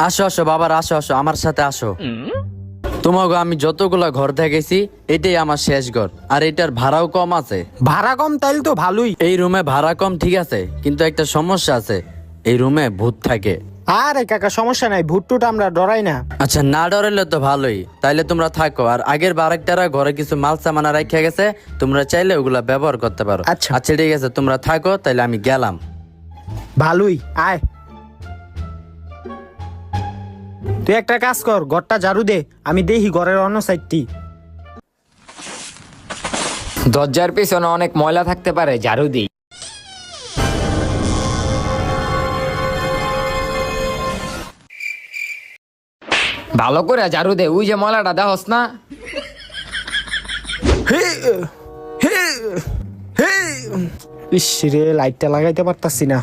আসো আসো বাবার, আসো আসো আমার সাথে আসো। তোমাকে আমি যতগুলা ঘর দেখেছি এটাই আমার শেষ ঘর, আর এটার ভাড়াও কম আছে। ভাড়া কম তাইলে তো ভালোই। এই রুমে ভাড়া কম ঠিক আছে, কিন্তু একটা সমস্যা আছে, এই রুমে ভূত থাকে। আরে কাকা সমস্যা নাই, ভুট্টুটা আমরা ডরাই না। আচ্ছা না ডরাইলে তো ভালোই, তাইলে তোমরা থাকো। আর আগের বারেকটারা ঘরে কিছু মাল সামানা রাখা গেছে, তোমরা চাইলে ওগুলা ব্যবহার করতে পারো। আচ্ছা। আচ্ছা ঠিক আছে, তোমরা থাকো, তাইলে আমি গেলাম। ভালোই, আয়। তুই একটা কাজ কর, ঘরটা ঝাড়ু দে, আমি দেখি ঘরের অন্য সাইডটি। দরজার পিছনে অনেক ময়লা থাকতে পারে, ঝাড়ু দিই। ভালো করে ঝাড়ু দে, ওই যে ময়লাটা দেখস না। ইস রে, লাইটটা লাগাইতে পারতাছি না।